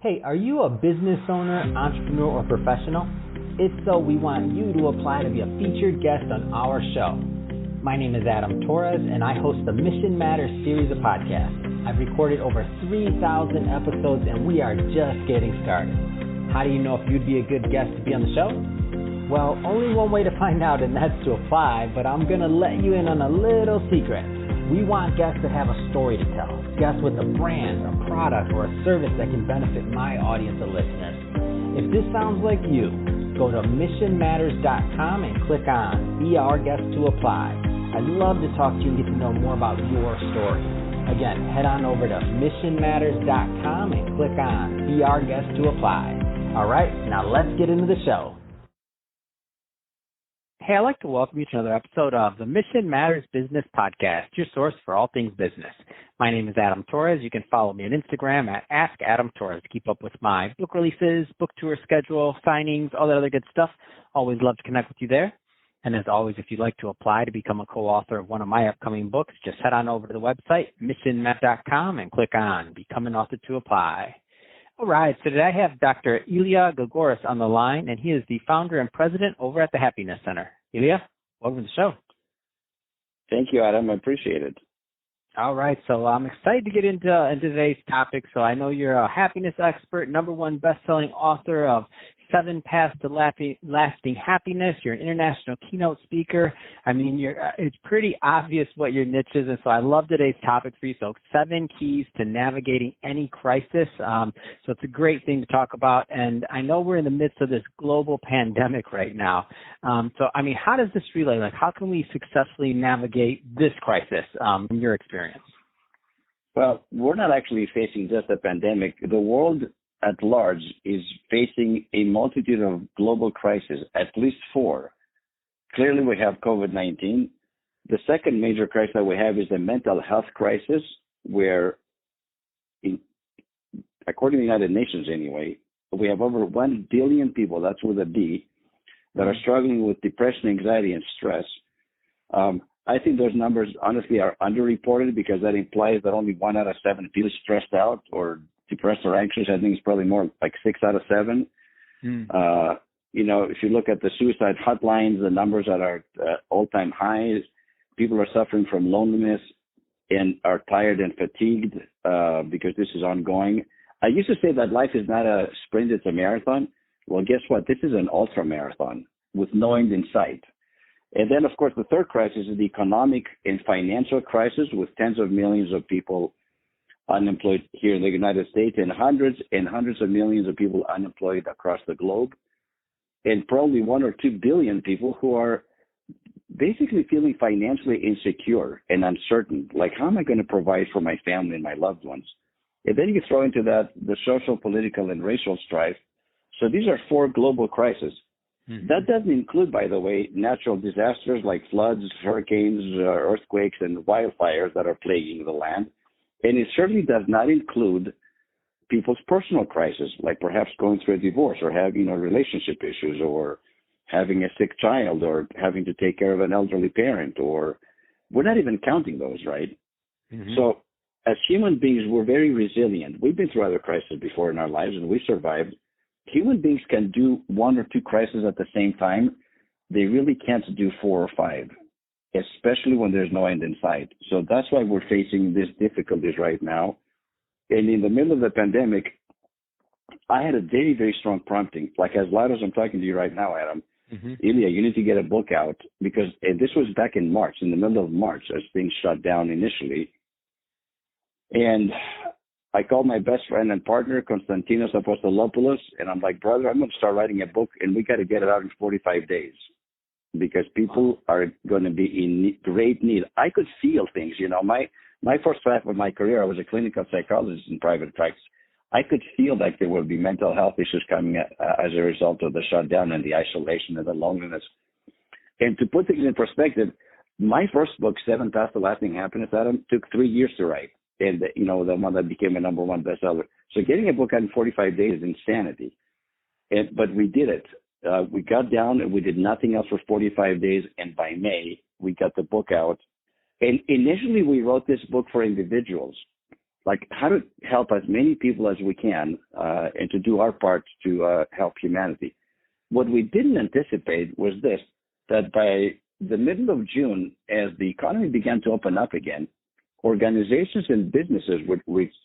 Hey, are you a business owner, entrepreneur, or professional? If so, we want you to apply to be a featured guest on our show. My name is Adam Torres, and I host the Mission Matters series of podcasts. I've recorded over 3,000 episodes, and we are just getting started. How do you know if you'd be a good guest to be on the show? Well, only one way to find out, and that's to apply, but I'm going to let you in on a little secret. We want guests that have a story to tell, guests with a brand, a product, or a service that can benefit my audience of listeners. If this sounds like you, go to missionmatters.com and click on Be Our Guest to apply. I'd love to talk to you and get to know more about your story. Again, head on over to missionmatters.com and click on Be Our Guest to apply. All right, now let's get into the show. Hey, I'd like to welcome you to another episode of the Mission Matters Business Podcast, your source for all things business. My name is Adam Torres. You can follow me on Instagram at AskAdamTorres to keep up with my book releases, book tour schedule, signings, all that other good stuff. Always love to connect with you there. And as always, if you'd like to apply to become a co-author of one of my upcoming books, just head on over to the website, missionmatters.com, and click on Become an Author to apply. All right, so today I have Dr. Ilya Grigoris on the line, and he is the founder and president over at the Happiness Center. Ilya, welcome to the show. Thank you, Adam. I appreciate it. All right, so I'm excited to get into today's topic. So I know you're a happiness expert, #1 best-selling author of 7 Paths to Lasting Happiness. You're an international keynote speaker. I mean, it's pretty obvious what your niche is, and so I love today's topic for you. So 7 keys to navigating any crisis. So it's a great thing to talk about, and I know we're in the midst of this global pandemic right now. So, I mean, how does this relate? Like, how can we successfully navigate this crisis from your experience? Well, we're not actually facing just a pandemic. The world at large is facing a multitude of global crises, at least 4. Clearly, we have COVID-19. The second major crisis that we have is the mental health crisis, where, according to the United Nations anyway, we have over 1 billion people, that's with a B, that are struggling with depression, anxiety, and stress. I think those numbers, honestly, are underreported because that implies that only 1 out of 7 feels stressed out or depressed or anxious. I think it's probably more like 6 out of 7. If you look at the suicide hotlines, the numbers that are all-time highs, people are suffering from loneliness and are tired and fatigued because this is ongoing. I used to say that life is not a sprint, it's a marathon. Well, guess what? This is an ultra marathon with no end in sight. And then, of course, the third crisis is the economic and financial crisis with tens of millions of people unemployed here in the United States and hundreds of millions of people unemployed across the globe, and probably 1 or 2 billion people who are basically feeling financially insecure and uncertain. Like, how am I going to provide for my family and my loved ones? And then you throw into that the social, political, and racial strife. So these are 4 global crises. That doesn't include, by the way, natural disasters like floods, hurricanes, earthquakes, and wildfires that are plaguing the land. And it certainly does not include people's personal crises, like perhaps going through a divorce or having relationship issues or having a sick child or having to take care of an elderly parent, or we're not even counting those, right? So as human beings, we're very resilient. We've been through other crises before in our lives and we survived. Human beings can do 1 or 2 crises at the same time. They really can't do 4 or 5, especially when there's no end in sight. So that's why we're facing these difficulties right now. And in the middle of the pandemic, I had a very, very strong prompting. Like, as loud as I'm talking to you right now, Adam, Ilya, you need to get a book out, because this was back in March, in the middle of March, as things shut down initially. And I called my best friend and partner, Konstantinos Apostolopoulos, and I'm like, brother, I'm going to start writing a book, and we got to get it out in 45 days because people are going to be in great need. I could feel things, My first half of my career, I was a clinical psychologist in private practice. I could feel like there would be mental health issues coming as a result of the shutdown and the isolation and the loneliness. And to put things in perspective, my first book, 7 Paths to Lasting Happiness, Adam, took 3 years to write. And, the one that became a #1 bestseller. So getting a book out in 45 days is insanity. But we did it. We got down and we did nothing else for 45 days. And by May, we got the book out. And initially, we wrote this book for individuals. like how to help as many people as we can and to do our part to help humanity. What we didn't anticipate was this, that by the middle of June, as the economy began to open up again, organizations and businesses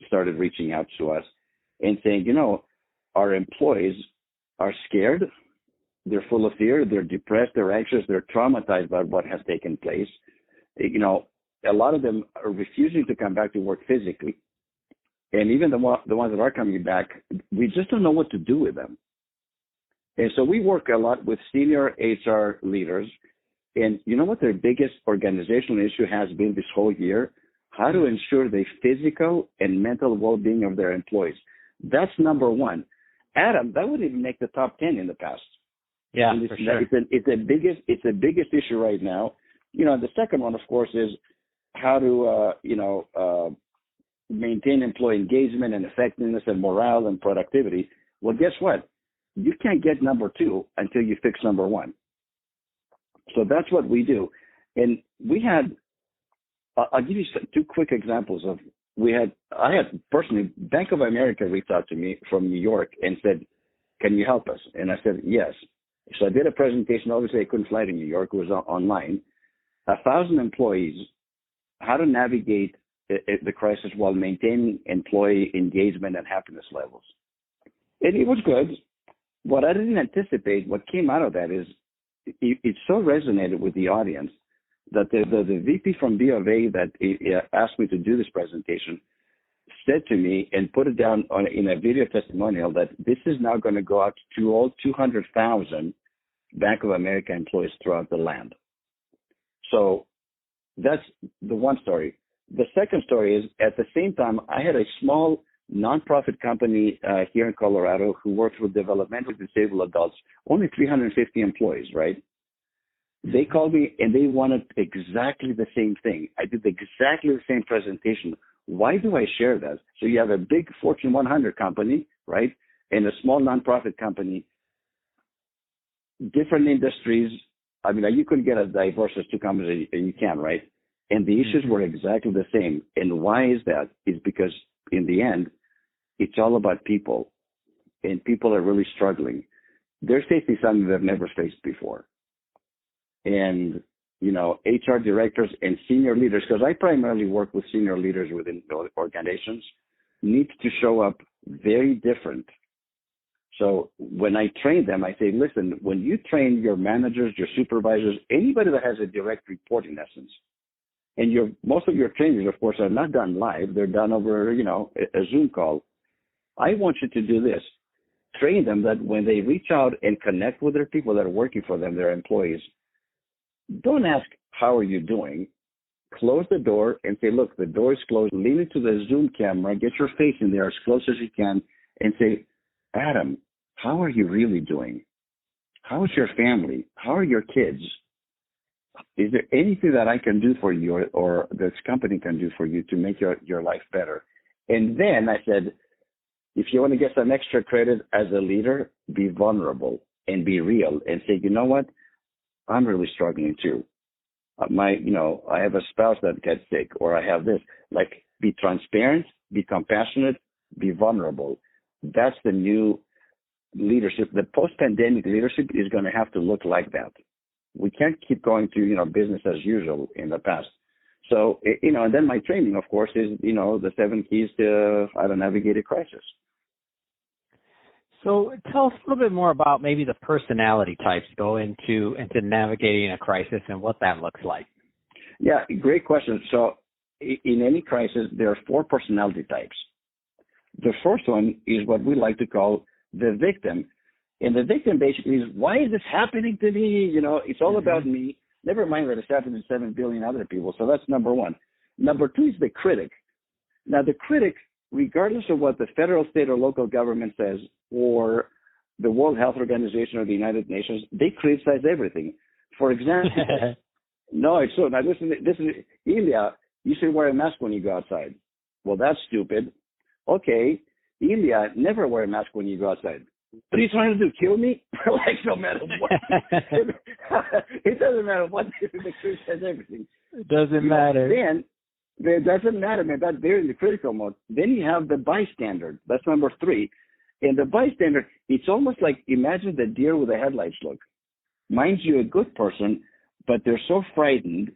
started reaching out to us and saying, our employees are scared, they're full of fear, they're depressed, they're anxious, they're traumatized by what has taken place. A lot of them are refusing to come back to work physically. And even the ones that are coming back, we just don't know what to do with them. And so we work a lot with senior HR leaders. And you know what their biggest organizational issue has been this whole year? How to ensure the physical and mental well-being of their employees. That's number one. Adam, that wouldn't even make the top 10 in the past. Yeah, for sure. It's the biggest issue right now. The second one, of course, is how to, maintain employee engagement and effectiveness and morale and productivity. Well, guess what? You can't get number two until you fix number one. So that's what we do. And we had, I'll give you two quick examples of, I had personally, Bank of America reached out to me from New York and said, can you help us? And I said, yes. So I did a presentation. Obviously, I couldn't fly to New York. It was online. 1,000 employees, how to navigate the crisis while maintaining employee engagement and happiness levels. And it was good. What I didn't anticipate, what came out of that is it so resonated with the audience that the VP from B of A that asked me to do this presentation said to me and put it down in a video testimonial that this is now going to go out to all 200,000 Bank of America employees throughout the land. So that's the one story. The second story is, at the same time, I had a small nonprofit company here in Colorado who works with developmentally disabled adults, only 350 employees, right? They called me and they wanted exactly the same thing. I did exactly the same presentation. Why do I share that? So you have a big Fortune 100 company, right, and a small nonprofit company, different industries. I mean, you couldn't get as diverse as two companies as you can, right? And the issues were exactly the same. And why is that? It's because in the end, it's all about people, and people are really struggling. They're facing something they've never faced before. And, HR directors and senior leaders, because I primarily work with senior leaders within organizations, need to show up very different. So when I train them, I say, listen, when you train your managers, your supervisors, anybody that has a direct report in essence, and most of your trainings, of course, are not done live. They're done over, a Zoom call. I want you to do this. Train them that when they reach out and connect with their people that are working for them, their employees, don't ask, how are you doing? Close the door and say, look, the door is closed. Lean into the Zoom camera. Get your face in there as close as you can and say, Adam, how are you really doing? How is your family? How are your kids? Is there anything that I can do for you or this company can do for you to make your life better? And then I said, if you want to get some extra credit as a leader, be vulnerable and be real and say, you know what? I'm really struggling too. I have a spouse that gets sick, or I have this. Like, be transparent, be compassionate, be vulnerable. That's the new leadership. The post-pandemic leadership is going to have to look like that. We can't keep going to, business as usual in the past. So, and then my training, of course, is, the 7 keys to how to navigate a crisis. So tell us a little bit more about maybe the personality types go into navigating a crisis and what that looks like. Yeah, great question. So in any crisis, there are 4 personality types. The first one is what we like to call the victim. And the victim basically is, why is this happening to me? It's all about me. Never mind that it's happening to 7 billion other people. So that's number one. Number 2 is the critic. Now, the critic, regardless of what the federal, state, or local government says, or the World Health Organization or the United Nations, they criticize everything. For example, no, it's so. Now, listen, this is Ilya. You should wear a mask when you go outside. Well, that's stupid. Okay, Ilya, never wear a mask when you go outside. What are you trying to do? Kill me? Like, no matter what. It doesn't matter what. They criticize everything. It doesn't matter. It doesn't matter, man. They're in the critical mode. Then you have the bystander. That's number 3. And the bystander, it's almost like, imagine the deer with the headlights look. Mind you, a good person, but they're so frightened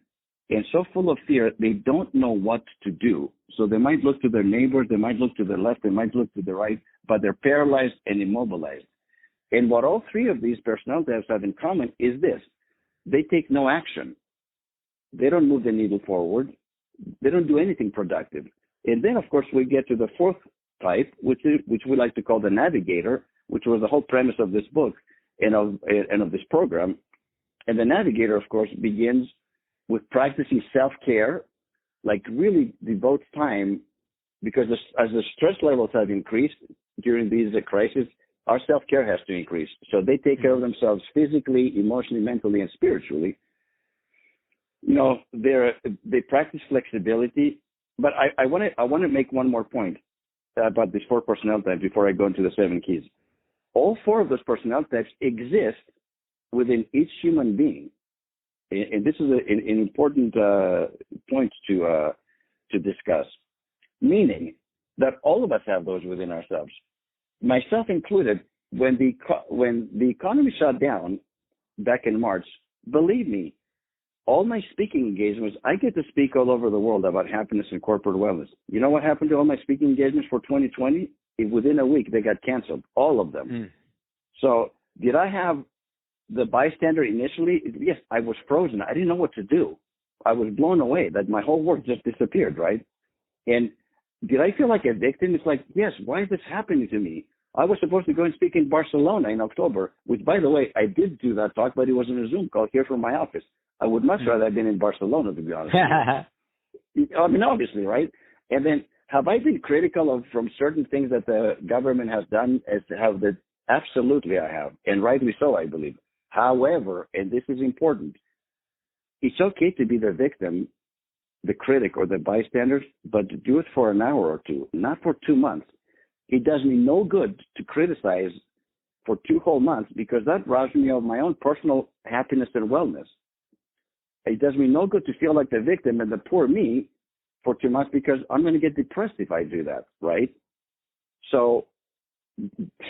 and so full of fear, they don't know what to do. So they might look to their neighbors, they might look to the left, they might look to the right, but they're paralyzed and immobilized. And what all 3 of these personality types have in common is this. They take no action. They don't move the needle forward. They don't do anything productive. And then, of course, we get to the 4th type, which we like to call the navigator, which was the whole premise of this book and of this program. And the navigator, of course, begins with practicing self-care, like really devotes time, because as the stress levels have increased during these crises, our self-care has to increase. So they take care of themselves physically, emotionally, mentally, and spiritually. You know, they practice flexibility. But I want to make one more point about these 4 personality types before I go into the 7 keys. All 4 of those personality types exist within each human being. And this is an important point to discuss, meaning that all of us have those within ourselves, myself included. When the economy shut down back in March, believe me, all my speaking engagements, I get to speak all over the world about happiness and corporate wellness. You know what happened to all my speaking engagements for 2020? Within a week, they got canceled, all of them. So did I have the bystander initially? Yes, I was frozen. I didn't know what to do. I was blown away that my whole work just disappeared, right? And did I feel like a victim? It's like, yes, why is this happening to me? I was supposed to go and speak in Barcelona in October, which, by the way, I did do that talk, but it was in a Zoom call here from my office. I would much rather have been in Barcelona, to be honest. I mean, obviously, right? And then, have I been critical from certain things that the government has done? Absolutely, I have, and rightly so, I believe. However, and this is important, it's okay to be the victim, the critic, or the bystanders, but to do it for an hour or 2, not for 2 months. It does me no good to criticize for 2 whole months, because that robs me of my own personal happiness and wellness. It does me no good to feel like the victim and the poor me for 2 months, because I'm going to get depressed if I do that, right? So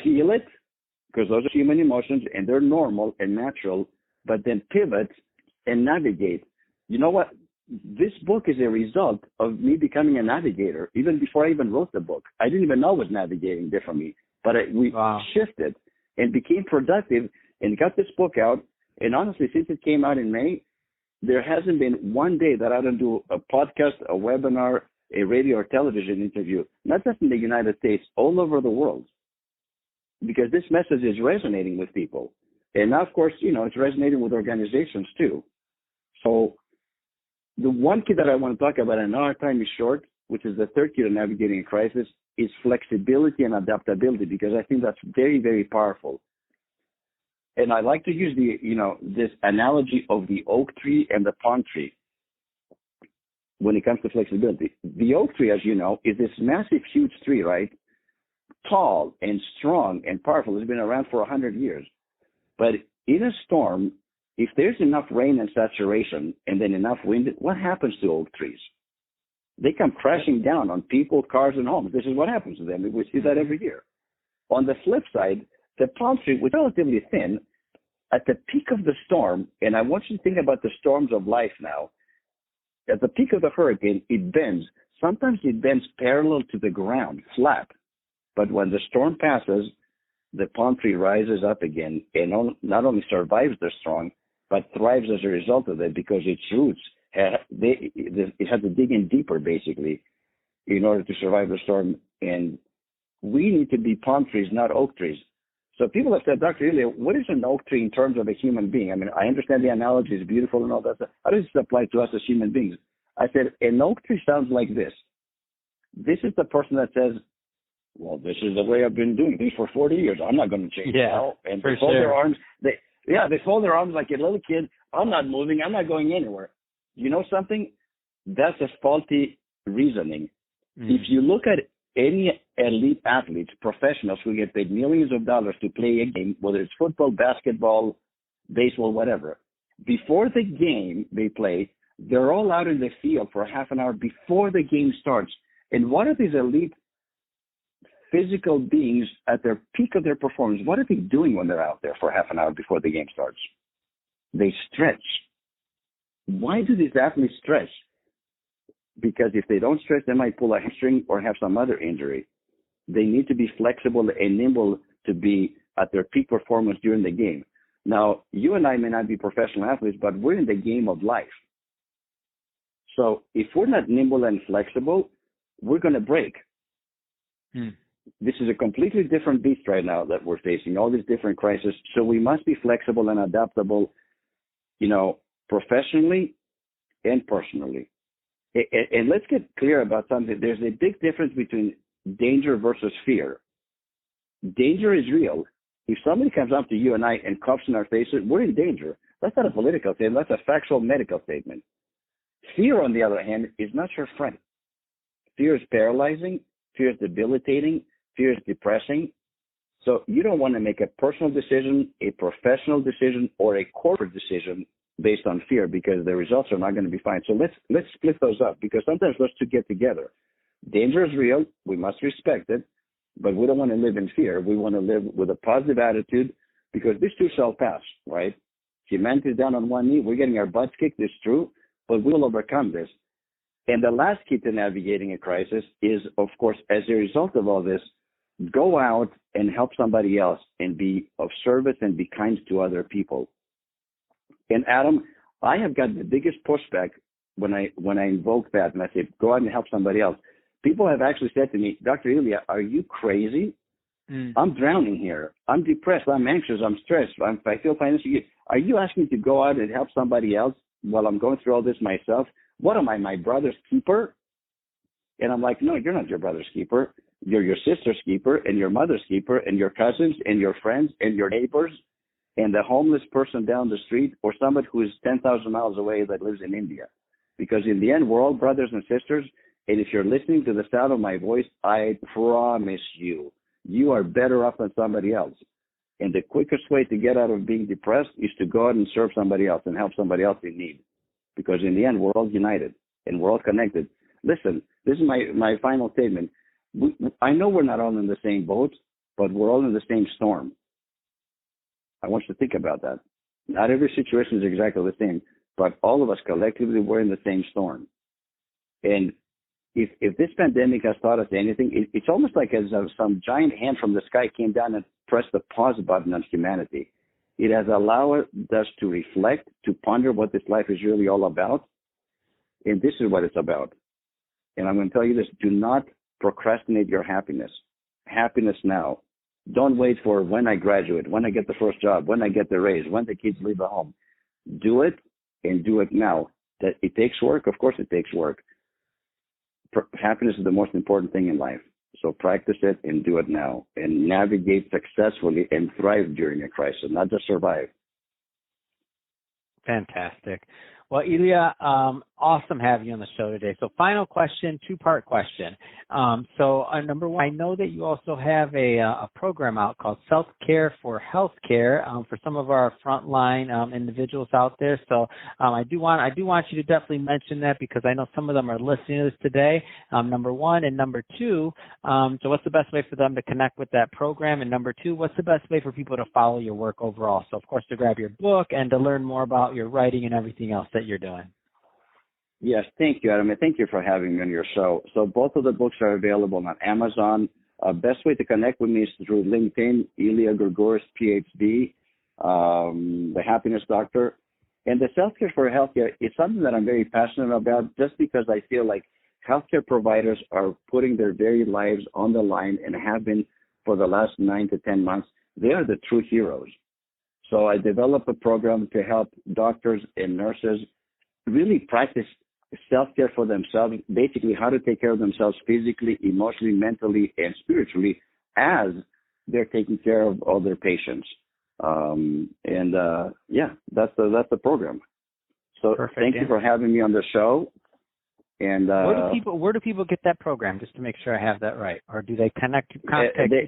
feel it, because those are human emotions and they're normal and natural, but then pivot and navigate. You know what? This book is a result of me becoming a navigator. Even before I even wrote the book, I didn't even know I was navigating differently, but we shifted and became productive and got this book out. And honestly, since it came out in May, there hasn't been one day that I don't do a podcast, a webinar, a radio or television interview, not just in the United States, all over the world, because this message is resonating with people. And now, of course, it's resonating with organizations too. So the one key that I want to talk about, and our time is short, which is the 3rd key to navigating a crisis, is flexibility and adaptability, because I think that's very, very powerful. And I like to use this analogy of the oak tree and the palm tree when it comes to flexibility. The oak tree, as you know, is this massive, huge tree, right? Tall and strong and powerful. It's been around for 100 years. But in a storm, if there's enough rain and saturation and then enough wind, what happens to oak trees? They come crashing down on people, cars, and homes. This is what happens to them. We see that every year. On the flip side, the palm tree was relatively thin. At the peak of the storm, and I want you to think about the storms of life now, at the peak of the hurricane, it bends. Sometimes it bends parallel to the ground, flat. But when the storm passes, the palm tree rises up again and not only survives the storm, but thrives as a result of it, because its roots, it had to dig in deeper, basically, in order to survive the storm. And we need to be palm trees, not oak trees. So people have said, Dr. Ilya, what is an oak tree in terms of a human being? I mean, I understand the analogy is beautiful and all that stuff. How does this apply to us as human beings? I said, an oak tree sounds like this. This is the person that says, well, this is the way I've been doing this for 40 years. I'm not going to change now. And they fold their arms. They fold their arms like a little kid. I'm not moving. I'm not going anywhere. You know something? That's a faulty reasoning. If you look at any elite athletes, professionals who get paid millions of dollars to play a game, whether it's football, basketball, baseball, whatever, before the game they play, They're all out in the field for half an hour before the game starts. And what are these elite physical beings at their peak of their performance? What are they doing when they're out there for half an hour before the game starts? They stretch. Why do these athletes stretch? Because if they don't stretch, they might pull a hamstring or have some other injury. They need to be flexible and nimble to be at their peak performance during the game. Now, you and I may not be professional athletes, but we're in the game of life. So if we're not nimble and flexible, we're going to break. This is a completely different beast right now that we're facing, all these different crises. So we must be flexible and adaptable, professionally and personally. And let's get clear about something. There's a big difference between danger versus fear. Danger is real. If somebody comes up to you and I and coughs in our faces, we're in danger. That's not a political statement. That's a factual medical statement. Fear, on the other hand, is not your friend. Fear is paralyzing. Fear is debilitating. Fear is depressing. So you don't want to make a personal decision, a professional decision, or a corporate decision based on fear, because the results are not going to be fine. So let's split those up, because sometimes those two get together. Danger is real. We must respect it, but we don't want to live in fear. We want to live with a positive attitude, because these two shall pass, right? Humanity is down on one knee. We're getting our butts kicked. It's true, but we'll overcome this. And the last key to navigating a crisis is, of course, as a result of all this, go out and help somebody else and be of service and be kind to other people. And Adam, I have got the biggest pushback when I invoke that and I say, go out and help somebody else. People have actually said to me, Dr. Elia, are you crazy? I'm drowning here. I'm depressed. I'm anxious. I'm stressed. I feel financially. Are you asking me to go out and help somebody else while I'm going through all this myself? What am I, my brother's keeper? And I'm like, no, you're not your brother's keeper. You're your sister's keeper and your mother's keeper and your cousins and your friends and your neighbors and the homeless person down the street, or somebody who is 10,000 miles away that lives in India. Because in the end, we're all brothers and sisters. And if you're listening to the sound of my voice, I promise you, you are better off than somebody else. And the quickest way to get out of being depressed is to go out and serve somebody else and help somebody else in need. Because in the end, we're all united and we're all connected. Listen, this is my final statement. I know we're not all in the same boat, but we're all in the same storm. I want you to think about that. Not every situation is exactly the same, but all of us collectively, we're in the same storm. And if this pandemic has taught us anything, it's almost like as some giant hand from the sky came down and pressed the pause button on humanity. It has allowed us to reflect, to ponder what this life is really all about. And this is what it's about. And I'm going to tell you this, do not procrastinate your happiness. Happiness now. Don't wait for when I graduate, when I get the first job, when I get the raise, when the kids leave the home. Do it, and do it now. That it takes work. Of course it takes work. Happiness is the most important thing in life. So practice it and do it now, and navigate successfully and thrive during a crisis, not just survive. Fantastic. Well, Elia, awesome having you on the show today. So final question, two-part question. Number one, I know that you also have a program out called Self-Care for Healthcare for some of our frontline individuals out there. So I do want you to definitely mention that, because I know some of them are listening to this today, number one. And number two, so what's the best way for them to connect with that program? And number two, what's the best way for people to follow your work overall? So, of course, to grab your book and to learn more about your writing and everything else that you're doing. Yes, thank you, Adam, and thank you for having me on your show. So both of the books are available on Amazon. Best way to connect with me is through LinkedIn, Elia Gurgouris, PhD, the Happiness Doctor. And the Self-Care for Healthcare is something that I'm very passionate about, just because I feel like healthcare providers are putting their very lives on the line and have been for the last 9 to 10 months. They are the true heroes. So I developed a program to help doctors and nurses really practice self-care for themselves, basically how to take care of themselves physically, emotionally, mentally, and spiritually as they're taking care of all their patients. That's the program. So perfect. Thank you for having me on the show. And where do people get that program, just to make sure I have that right? Or do they contact you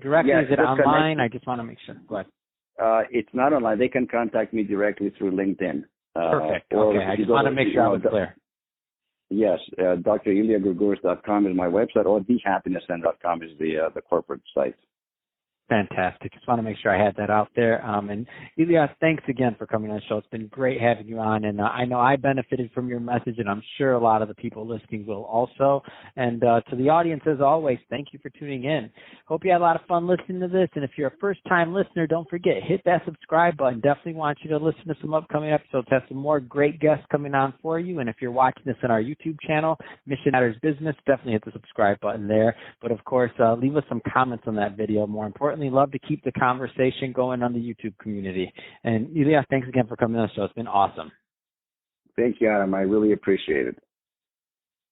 directly? Is it online? I just want to make sure. Go ahead. It's not online. They can contact me directly through LinkedIn. Perfect. Okay, I just want to make sure I was clear. Yes, driliagregoris.com is my website, or thehappinesscenter.com is the corporate site. Fantastic. Just want to make sure I had that out there. And Elias, thanks again for coming on the show. It's been great having you on. And I know I benefited from your message, and I'm sure a lot of the people listening will also. And to the audience, as always, thank you for tuning in. Hope you had a lot of fun listening to this. And if you're a first-time listener, don't forget, hit that subscribe button. Definitely want you to listen to some upcoming episodes. Have some more great guests coming on for you. And if you're watching this on our YouTube channel, Mission Matters Business, definitely hit the subscribe button there. But, of course, leave us some comments on that video. More importantly, love to keep the conversation going on the YouTube community. And Elias, thanks again for coming on the show. It's been awesome. Thank you, Adam. I really appreciate it.